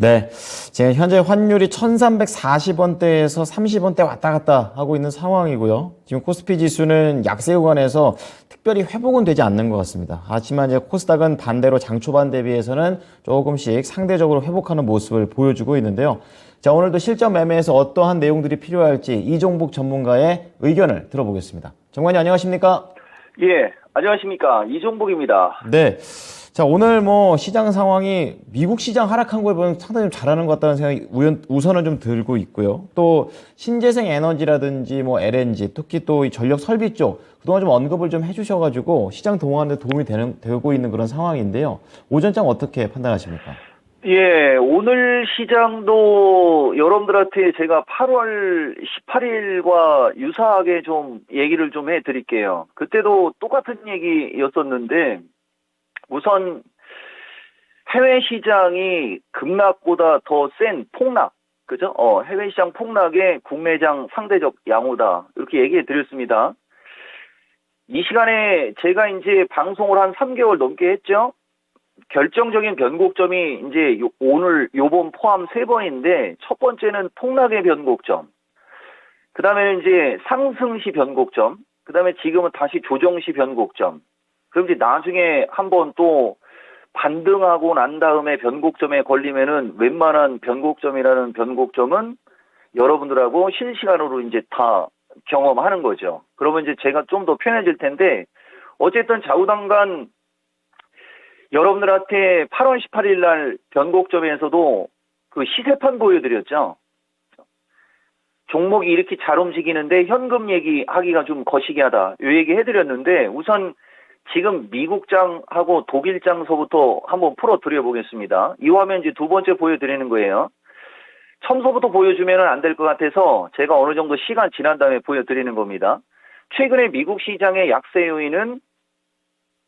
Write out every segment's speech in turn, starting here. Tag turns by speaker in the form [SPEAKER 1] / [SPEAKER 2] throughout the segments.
[SPEAKER 1] 네, 지금 현재 환율이 1340원대에서 30원대 왔다 갔다 하고 있는 상황이고요. 지금 코스피 지수는 약세 구간에서 특별히 회복은 되지 않는 것 같습니다. 하지만 이제 코스닥은 반대로 장 초반 대비해서는 조금씩 상대적으로 회복하는 모습을 보여주고 있는데요. 자, 오늘도 실전 매매에서 어떠한 내용들이 필요할지 이종복 전문가의 의견을 들어보겠습니다. 정관님 안녕하십니까?
[SPEAKER 2] 예, 안녕하십니까. 이종복입니다.
[SPEAKER 1] 네. 자, 오늘 뭐 시장 상황이 미국 시장 하락한 거에 보면 상당히 좀 잘하는 것 같다는 생각이 우선은 좀 들고 있고요. 또 신재생 에너지라든지 뭐 LNG, 특히 또 이 전력 설비 쪽 그동안 좀 언급을 좀 해주셔가지고 시장 동화하는 데 도움이 되고 있는 그런 상황인데요. 오전장 어떻게 판단하십니까?
[SPEAKER 2] 예, 오늘 시장도 여러분들한테 제가 8월 18일과 유사하게 좀 얘기를 좀 해드릴게요. 그때도 똑같은 얘기였었는데, 우선 해외 시장이 급락보다 더 센 폭락, 그죠? 해외 시장 폭락에 국내장 상대적 양호다. 이렇게 얘기해 드렸습니다. 이 시간에 제가 이제 방송을 한 3개월 넘게 했죠? 결정적인 변곡점이 이제 오늘 요번 포함 3번인데, 첫 번째는 폭락의 변곡점, 그 다음에는 이제 상승시 변곡점, 그 다음에 지금은 다시 조정시 변곡점, 그럼 이제 나중에 한번 또 반등하고 난 다음에 변곡점에 걸리면은 웬만한 변곡점이라는 변곡점은 여러분들하고 실시간으로 이제 다 경험하는 거죠. 그러면 이제 제가 좀 더 편해질 텐데, 어쨌든 좌우당간 여러분들한테 8월 18일 날 변곡점에서도 그 시세판 보여드렸죠. 종목이 이렇게 잘 움직이는데 현금 얘기하기가 좀 거시기하다. 이 얘기 해드렸는데, 우선 지금 미국장하고 독일장서부터 한번 풀어드려 보겠습니다. 이 화면 이제 두 번째 보여드리는 거예요. 처음서부터 보여주면 안 될 것 같아서 제가 어느 정도 시간 지난 다음에 보여드리는 겁니다. 최근에 미국 시장의 약세 요인은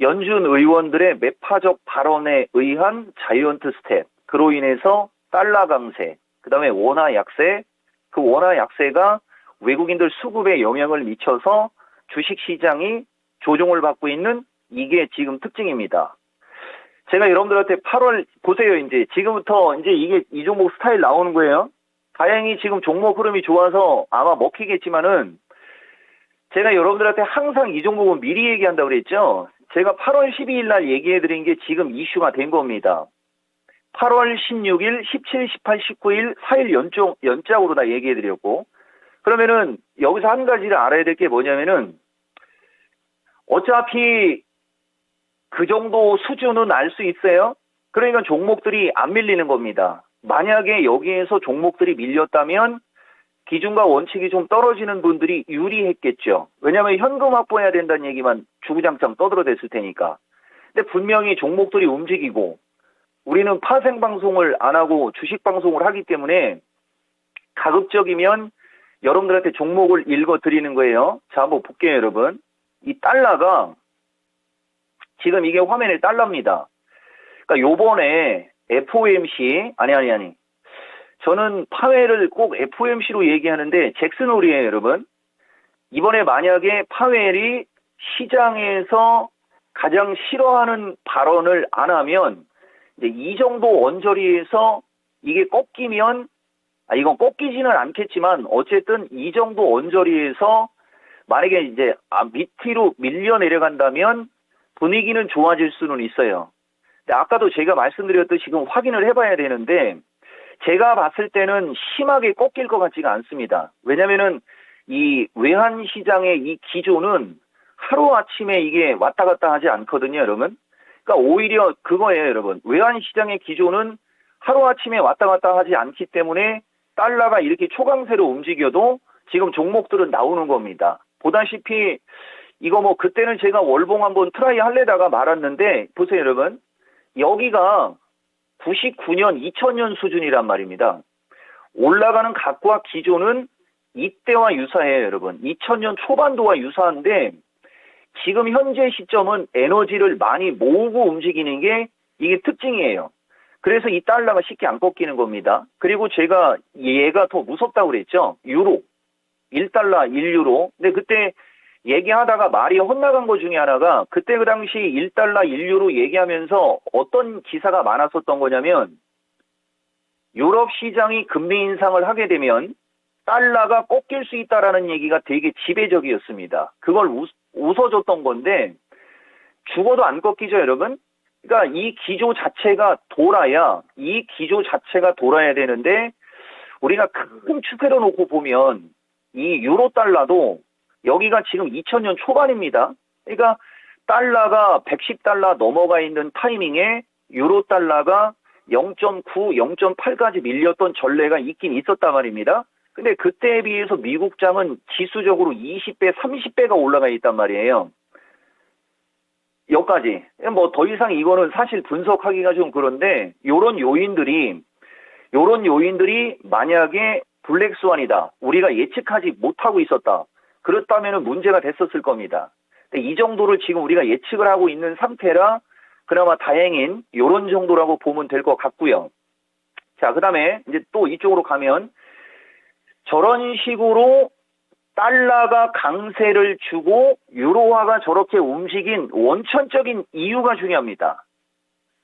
[SPEAKER 2] 연준 의원들의 매파적 발언에 의한 자이언트 스텝, 그로 인해서 달러 강세, 그 다음에 원화 약세, 그 원화 약세가 외국인들 수급에 영향을 미쳐서 주식시장이 조종을 받고 있는, 이게 지금 특징입니다. 제가 여러분들한테 8월 보세요. 이제 지금부터 이제 이게 이 종목 스타일 나오는 거예요. 다행히 지금 종목 흐름이 좋아서 아마 먹히겠지만은, 제가 여러분들한테 항상 이 종목은 미리 얘기한다고 그랬죠. 제가 8월 12일 날 얘기해드린 게 지금 이슈가 된 겁니다. 8월 16일, 17, 18, 19일 4일 연짝으로 다 얘기해드렸고, 그러면은 여기서 한 가지를 알아야 될 게 뭐냐면은, 어차피 그 정도 수준은 알 수 있어요. 그러니까 종목들이 안 밀리는 겁니다. 만약에 여기에서 종목들이 밀렸다면 기준과 원칙이 좀 떨어지는 분들이 유리했겠죠. 왜냐하면 현금 확보해야 된다는 얘기만 주구장창 떠들어댔을 테니까. 근데 분명히 종목들이 움직이고, 우리는 파생 방송을 안 하고 주식 방송을 하기 때문에 가급적이면 여러분들한테 종목을 읽어드리는 거예요. 자, 한번 볼게요, 여러분. 이 달러가 지금 이게 화면에 달러입니다. 그러니까 요번에 FOMC, 아니. 저는 파웰을 꼭 FOMC로 얘기하는데 잭슨 홀이에요, 여러분. 이번에 만약에 파웰이 시장에서 가장 싫어하는 발언을 안 하면, 이제 이 정도 언저리에서 이게 꺾이면, 이건 꺾이지는 않겠지만 어쨌든 이 정도 언저리에서 만약에 이제 밑으로 밀려 내려간다면 분위기는 좋아질 수는 있어요. 근데 아까도 제가 말씀드렸듯이 지금 확인을 해봐야 되는데, 제가 봤을 때는 심하게 꺾일 것 같지가 않습니다. 왜냐면은 이 외환 시장의 이 기조는 하루아침에 이게 왔다 갔다 하지 않거든요, 여러분. 그러니까 오히려 그거예요, 여러분. 외환 시장의 기조는 하루아침에 왔다 갔다 하지 않기 때문에 달러가 이렇게 초강세로 움직여도 지금 종목들은 나오는 겁니다. 보다시피 이거 뭐 그때는 제가 월봉 한번 트라이 하려다가 말았는데, 보세요, 여러분. 여기가 99년, 2000년 수준이란 말입니다. 올라가는 각과 기조는 이때와 유사해요, 여러분. 2000년 초반도와 유사한데, 지금 현재 시점은 에너지를 많이 모으고 움직이는 게 이게 특징이에요. 그래서 이 달러가 쉽게 안 꺾이는 겁니다. 그리고 제가 얘가 더 무섭다고 그랬죠. 유로. 1달러, 1유로. 근데 그때 얘기하다가 말이 헛나간 것 중에 하나가, 그때 그 당시 1달러 1유로 얘기하면서 어떤 기사가 많았었던 거냐면, 유럽 시장이 금리 인상을 하게 되면 달러가 꺾일 수 있다라는 얘기가 되게 지배적이었습니다. 그걸 웃어줬던 건데 죽어도 안 꺾이죠, 여러분? 그러니까 이 기조 자체가 돌아야 되는데 우리가 큰 추세로 놓고 보면 이 유로 달러도 여기가 지금 2000년 초반입니다. 그러니까 달러가 110달러 넘어가 있는 타이밍에 유로 달러가 0.9, 0.8까지 밀렸던 전례가 있긴 있었단 말입니다. 근데 그때에 비해서 미국장은 지수적으로 20배, 30배가 올라가 있단 말이에요. 여기까지. 뭐 더 이상 이거는 사실 분석하기가 좀 그런데 요런 요인들이 만약에 블랙스완이다. 우리가 예측하지 못하고 있었다. 그렇다면 문제가 됐었을 겁니다. 근데 이 정도를 지금 우리가 예측을 하고 있는 상태라 그나마 다행인 요런 정도라고 보면 될 것 같고요. 자, 그다음에 이제 또 이쪽으로 가면 저런 식으로 달러가 강세를 주고 유로화가 저렇게 움직인 원천적인 이유가 중요합니다.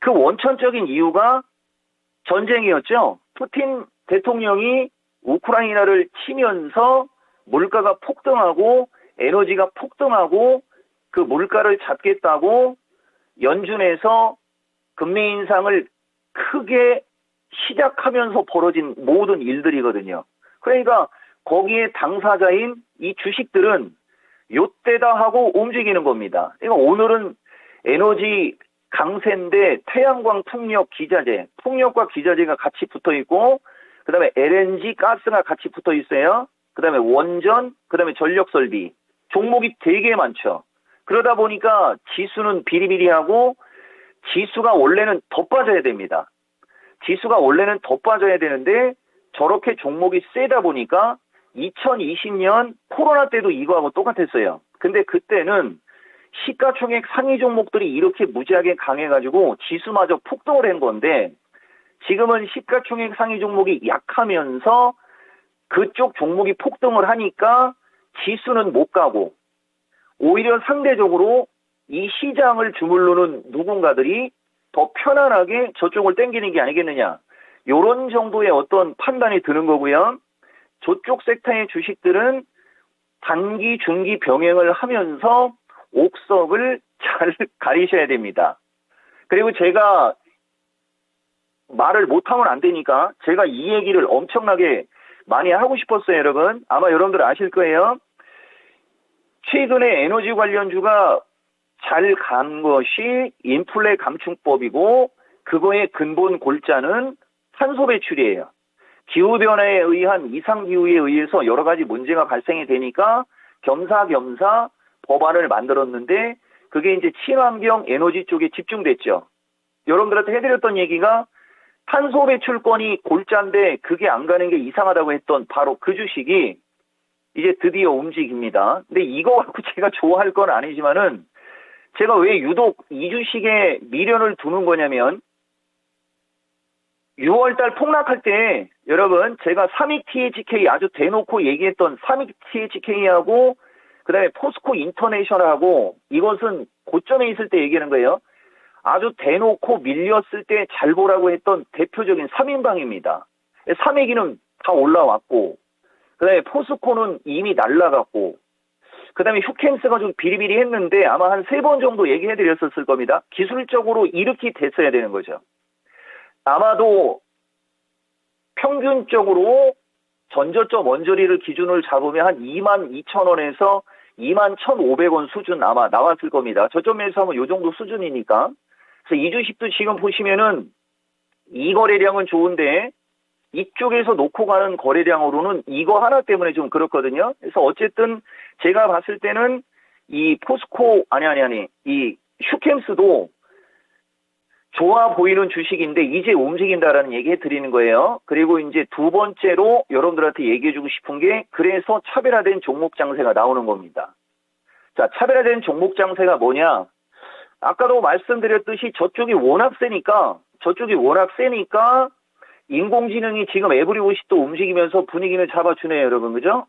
[SPEAKER 2] 그 원천적인 이유가 전쟁이었죠. 푸틴 대통령이 우크라이나를 치면서 물가가 폭등하고 에너지가 폭등하고 그 물가를 잡겠다고 연준에서 금리 인상을 크게 시작하면서 벌어진 모든 일들이거든요. 그러니까 거기에 당사자인 이 주식들은 요때다 하고 움직이는 겁니다. 그러니까 오늘은 에너지 강세인데 태양광 풍력 기자재, 풍력과 기자재가 같이 붙어 있고 그 다음에 LNG 가스가 같이 붙어 있어요. 그 다음에 원전, 그 다음에 전력 설비. 종목이 되게 많죠. 그러다 보니까 지수는 비리비리하고 지수가 원래는 더 빠져야 됩니다. 지수가 원래는 더 빠져야 되는데 저렇게 종목이 세다 보니까 2020년 코로나 때도 이거하고 똑같았어요. 근데 그때는 시가총액 상위 종목들이 이렇게 무지하게 강해가지고 지수마저 폭등을 한 건데 지금은 시가총액 상위 종목이 약하면서 그쪽 종목이 폭등을 하니까 지수는 못 가고 오히려 상대적으로 이 시장을 주물르는 누군가들이 더 편안하게 저쪽을 땡기는 게 아니겠느냐. 요런 정도의 어떤 판단이 드는 거고요. 저쪽 섹터의 주식들은 단기, 중기 병행을 하면서 옥석을 잘 가리셔야 됩니다. 그리고 제가 말을 못하면 안 되니까 제가 이 얘기를 엄청나게 많이 하고 싶었어요, 여러분. 아마 여러분들 아실 거예요. 최근에 에너지 관련주가 잘 간 것이 인플레 감축법이고 그거의 근본 골자는 탄소 배출이에요. 기후변화에 의한 이상기후에 의해서 여러 가지 문제가 발생이 되니까 겸사겸사 법안을 만들었는데 그게 이제 친환경 에너지 쪽에 집중됐죠. 여러분들한테 해드렸던 얘기가 탄소 배출권이 골자인데 그게 안 가는 게 이상하다고 했던 바로 그 주식이 이제 드디어 움직입니다. 근데 이거 갖고 제가 좋아할 건 아니지만은 제가 왜 유독 이 주식에 미련을 두는 거냐면 6월달 폭락할 때 여러분 제가 삼익THK 아주 대놓고 얘기했던 삼익THK하고 그다음에 포스코 인터내셔널하고 이것은 고점에 있을 때 얘기하는 거예요. 아주 대놓고 밀렸을 때 잘 보라고 했던 대표적인 3인방입니다. 삼익이는 다 올라왔고 그다음에 포스코는 이미 날라갔고 그다음에 휴캠스가 좀 비리비리했는데 아마 한 3번 정도 얘기해드렸었을 겁니다. 기술적으로 이렇게 됐어야 되는 거죠. 아마도 평균적으로 전저점 원저리를 기준을 잡으면 한 22,000원에서 21,500원 수준 아마 나왔을 겁니다. 저점에서 하면 이 정도 수준이니까. 그래서 이 주식도 지금 보시면은 이 거래량은 좋은데 이쪽에서 놓고 가는 거래량으로는 이거 하나 때문에 좀 그렇거든요. 그래서 어쨌든 제가 봤을 때는 이 포스코 이 휴캠스도 좋아 보이는 주식인데 이제 움직인다라는 얘기 해드리는 거예요. 그리고 이제 두 번째로 여러분들한테 얘기해주고 싶은 게 그래서 차별화된 종목 장세가 나오는 겁니다. 자, 차별화된 종목 장세가 뭐냐? 아까도 말씀드렸듯이 저쪽이 워낙 세니까 인공지능이 지금 에브리봇이 또 움직이면서 분위기를 잡아주네요, 여러분. 그죠?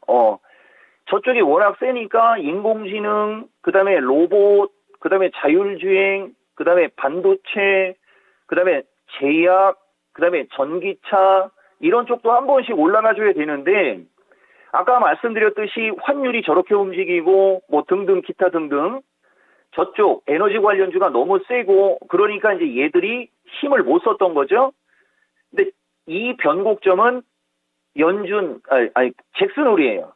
[SPEAKER 2] 저쪽이 워낙 세니까 인공지능, 그 다음에 로봇, 그 다음에 자율주행, 그 다음에 반도체, 그 다음에 제약, 그 다음에 전기차, 이런 쪽도 한 번씩 올라가줘야 되는데 아까 말씀드렸듯이 환율이 저렇게 움직이고 뭐 등등 기타 등등 저쪽 에너지 관련주가 너무 세고 그러니까 이제 얘들이 힘을 못 썼던 거죠. 근데 이 변곡점은 잭슨홀이에요.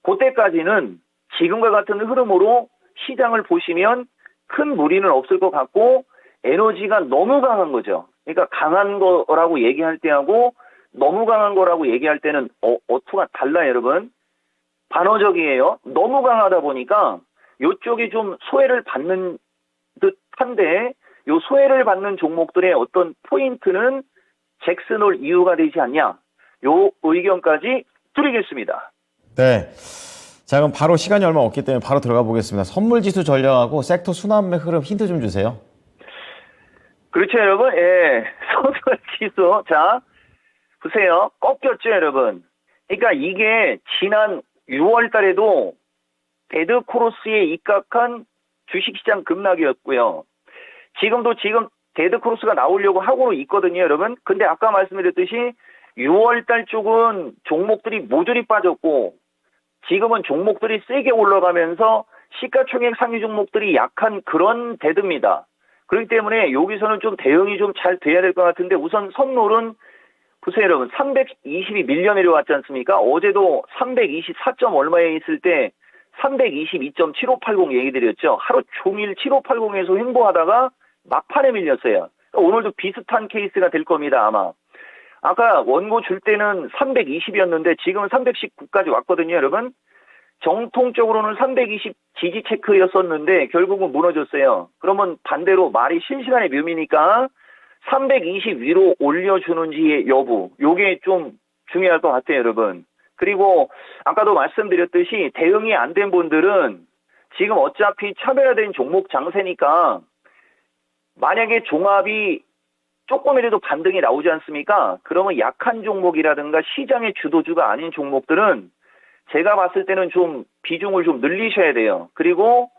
[SPEAKER 2] 그때까지는 지금과 같은 흐름으로 시장을 보시면 큰 무리는 없을 것 같고 에너지가 너무 강한 거죠. 그러니까 강한 거라고 얘기할 때하고 너무 강한 거라고 얘기할 때는 어투가 달라요, 여러분. 반어적이에요. 너무 강하다 보니까 요쪽이 좀 소외를 받는 듯한데 요 소외를 받는 종목들의 어떤 포인트는 잭슨홀 이유가 되지 않냐. 요 의견까지 드리겠습니다.
[SPEAKER 1] 네. 자, 그럼 바로 시간이 얼마 없기 때문에 바로 들어가 보겠습니다. 선물지수 전략하고 섹터 순환매 흐름 힌트 좀 주세요.
[SPEAKER 2] 그렇죠, 여러분. 예. 선물지수. 자, 보세요. 꺾였죠, 여러분. 그러니까 이게 지난 6월 달에도 데드크로스에 입각한 주식시장 급락이었고요. 지금 데드크로스가 나오려고 하고 있거든요, 여러분. 근데 아까 말씀드렸듯이 6월 달 쪽은 종목들이 모조리 빠졌고 지금은 종목들이 세게 올라가면서 시가총액 상위 종목들이 약한 그런 데드입니다. 그렇기 때문에 여기서는 좀 대응이 좀 잘 돼야 될 것 같은데 우선 선물은 보세요, 여러분. 320이 밀려 내려왔지 않습니까? 어제도 324점 얼마에 있을 때 322.7580 얘기 드렸죠. 하루 종일 7580에서 횡보하다가 막판에 밀렸어요. 오늘도 비슷한 케이스가 될 겁니다, 아마. 아까 원고 줄 때는 320이었는데 지금은 319까지 왔거든요, 여러분. 정통적으로는 320 지지 체크였었는데 결국은 무너졌어요. 그러면 반대로 말이 실시간에 묘미니까 320 위로 올려주는지의 여부, 요게 좀 중요할 것 같아요, 여러분. 그리고 아까도 말씀드렸듯이 대응이 안 된 분들은 지금 어차피 차별화된 종목 장세니까 만약에 종합이 조금이라도 반등이 나오지 않습니까? 그러면 약한 종목이라든가 시장의 주도주가 아닌 종목들은 제가 봤을 때는 좀 비중을 좀 늘리셔야 돼요. 그리고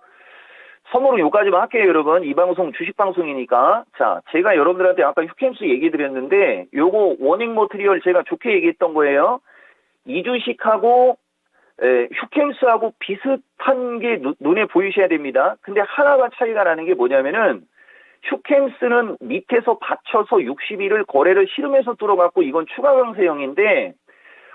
[SPEAKER 2] 선물은 요까지만 할게요, 여러분. 이 방송 주식방송이니까. 자, 제가 여러분들한테 아까 휴캠스 얘기 드렸는데 요거 워닝 머티리얼 제가 좋게 얘기했던 거예요. 이 주식하고 휴캠스하고 비슷한 게 눈에 보이셔야 됩니다. 근데 하나가 차이가 나는 게 뭐냐면은 휴캠스는 밑에서 받쳐서 60일을 거래를 실으면서 뚫어갖고 이건 추가 강세형인데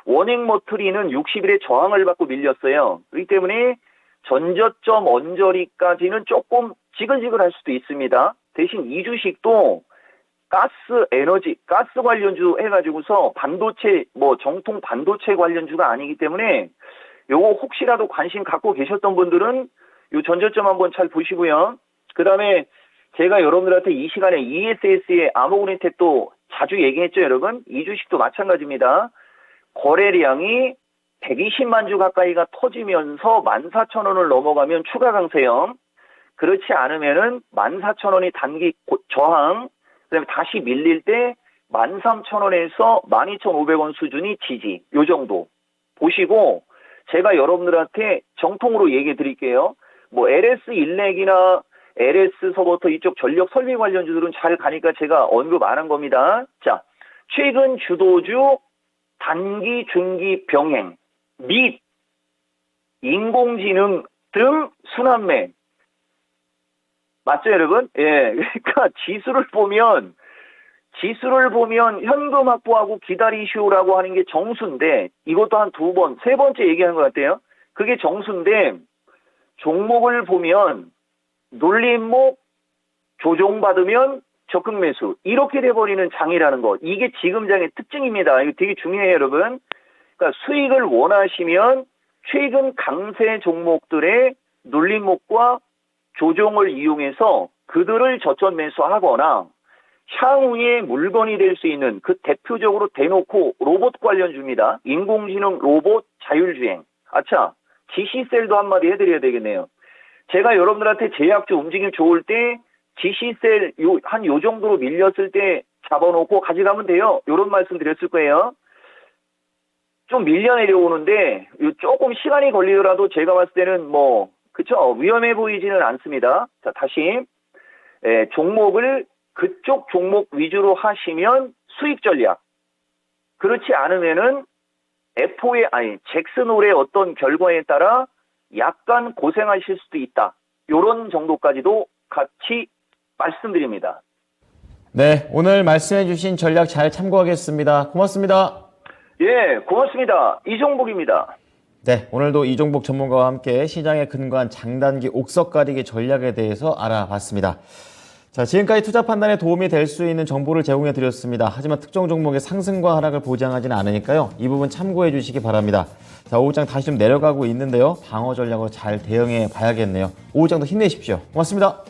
[SPEAKER 2] 워닝 머트리는 60일의 저항을 받고 밀렸어요. 그렇기 때문에 전저점 언저리까지는 조금 지글지글할 수도 있습니다. 대신 이 주식도 가스, 에너지, 가스 관련주 해가지고서 반도체, 정통 반도체 관련주가 아니기 때문에 요거 혹시라도 관심 갖고 계셨던 분들은 요 전저점 한번 잘 보시고요. 그 다음에 제가 여러분들한테 이 시간에 ESS의 아모그린텍도 자주 얘기했죠, 여러분. 이 주식도 마찬가지입니다. 거래량이 120만 주 가까이가 터지면서 14,000원을 넘어가면 추가 강세형. 그렇지 않으면은 14,000원이 단기 저항, 그다음에 다시 밀릴 때 13,000원에서 12,500원 수준이 지지. 요 정도 보시고 제가 여러분들한테 정통으로 얘기해 드릴게요. LS 일렉이나 LS서부터 이쪽 전력 설비 관련주들은 잘 가니까 제가 언급 안 한 겁니다. 자, 최근 주도주 단기, 중기 병행 및 인공지능 등 순환매. 맞죠, 여러분? 예. 그러니까 지수를 보면 현금 확보하고 기다리시오라고 하는 게 정수인데 이것도 한 두 번, 세 번째 얘기하는 것 같아요. 그게 정수인데 종목을 보면 놀림목 조정받으면 적극 매수 이렇게 돼버리는 장이라는 거. 이게 지금 장의 특징입니다. 이거 되게 중요해요, 여러분. 그러니까 수익을 원하시면 최근 강세 종목들의 놀림목과 조정을 이용해서 그들을 저점 매수하거나 향후에 물건이 될 수 있는 그 대표적으로 대놓고 로봇 관련주입니다. 인공지능 로봇 자율주행. 아차, GC셀도 한마디 해드려야 되겠네요. 제가 여러분들한테 제약주 움직임 좋을 때 GC셀 한 요 정도로 밀렸을 때 잡아놓고 가져가면 돼요. 요런 말씀 드렸을 거예요. 좀 밀려 내려오는데 조금 시간이 걸리더라도 제가 봤을 때는 그쵸, 위험해 보이지는 않습니다. 자, 다시 종목을 그쪽 종목 위주로 하시면 수익 전략. 그렇지 않으면은 잭슨홀의 어떤 결과에 따라 약간 고생하실 수도 있다. 요런 정도까지도 같이 말씀드립니다.
[SPEAKER 1] 네, 오늘 말씀해주신 전략 잘 참고하겠습니다. 고맙습니다.
[SPEAKER 2] 예, 고맙습니다. 이종복입니다.
[SPEAKER 1] 네, 오늘도 이종복 전문가와 함께 시장에 근거한 장단기 옥석 가리기 전략에 대해서 알아봤습니다. 자, 지금까지 투자 판단에 도움이 될 수 있는 정보를 제공해 드렸습니다. 하지만 특정 종목의 상승과 하락을 보장하지는 않으니까요. 이 부분 참고해 주시기 바랍니다. 자, 오후장 다시 좀 내려가고 있는데요. 방어 전략으로 잘 대응해 봐야겠네요. 오후장도 힘내십시오. 고맙습니다.